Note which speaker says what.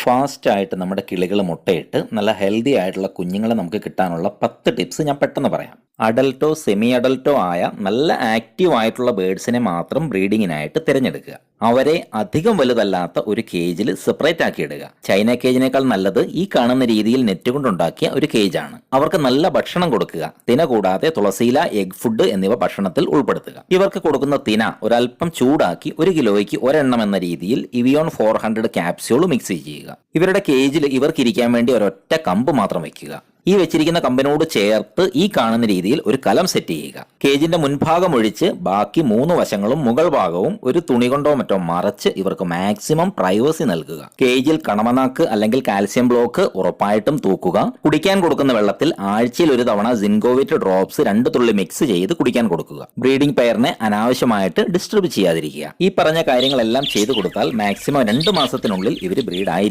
Speaker 1: ഫാസ്റ്റായിട്ട് നമ്മുടെ കിളികൾ മുട്ടയിട്ട് നല്ല ഹെൽത്തി ആയിട്ടുള്ള കുഞ്ഞുങ്ങളെ നമുക്ക് കിട്ടാനുള്ള 10 ടിപ്സ് ഞാൻ പെട്ടെന്ന് പറയാം. അഡൽട്ടോ സെമി അഡൽട്ടോ ആയ നല്ല ആക്റ്റീവ് ആയിട്ടുള്ള ബേഡ്സിനെ മാത്രം ബ്രീഡിങ്ങിനായിട്ട് തിരഞ്ഞെടുക്കുക. അവരെ അധികം വലുതല്ലാത്ത ഒരു കേജിൽ സെപ്പറേറ്റ് ആക്കി ഇടുക. ചൈന കേജിനേക്കാൾ നല്ലത് ഈ കാണുന്ന രീതിയിൽ നെറ്റ് കൊണ്ടുണ്ടാക്കിയ ഒരു കേജാണ്. അവർക്ക് നല്ല ഭക്ഷണം കൊടുക്കുക. തിന കൂടാതെ തുളസിയില, എഗ് ഫുഡ് എന്നിവ ഭക്ഷണത്തിൽ ഉൾപ്പെടുത്തുക. ഇവർക്ക് കൊടുക്കുന്ന തിന ഒരൽപ്പം ചൂടാക്കി 1 കിലോയ്ക്ക് ഒരെണ്ണം എന്ന രീതിയിൽ ഇവിയോൺ 400 ക്യാപ്സ്യൂൾ മിക്സ് ചെയ്യുക. ഇവരുടെ കേജിൽ ഇവർക്ക് ഇരിക്കാൻ വേണ്ടി ഒരൊറ്റ കമ്പ് മാത്രം വയ്ക്കുക. ഈ വെച്ചിരിക്കുന്ന കമ്പിനോട് ചേർത്ത് ഈ കാണുന്ന രീതിയിൽ ഒരു കലം സെറ്റ് ചെയ്യുക. കേജിന്റെ മുൻഭാഗം ഒഴിച്ച് ബാക്കി 3 വശങ്ങളും മുകൾ ഭാഗവും ഒരു തുണി കൊണ്ടോ മറ്റോ മറച്ച് ഇവർക്ക് മാക്സിമം പ്രൈവസി നൽകുക. കേജിൽ കണമനാക്ക് അല്ലെങ്കിൽ കാൽസ്യം ബ്ലോക്ക് ഉറപ്പായിട്ടും തൂക്കുക. കുടിക്കാൻ കൊടുക്കുന്ന വെള്ളത്തിൽ ആഴ്ചയിൽ ഒരു തവണ സിൻകോവിറ്റ് ഡ്രോപ്സ് 2 തുള്ളി മിക്സ് ചെയ്ത് കുടിക്കാൻ കൊടുക്കുക. ബ്രീഡിംഗ് പെയറിനെ അനാവശ്യമായിട്ട് ഡിസ്റ്റർബ് ചെയ്യാതിരിക്കുക. ഈ പറഞ്ഞ കാര്യങ്ങളെല്ലാം ചെയ്തു കൊടുത്താൽ മാക്സിമം 2 മാസത്തിനുള്ളിൽ ഇവർ ബ്രീഡ് ആയിരിക്കും.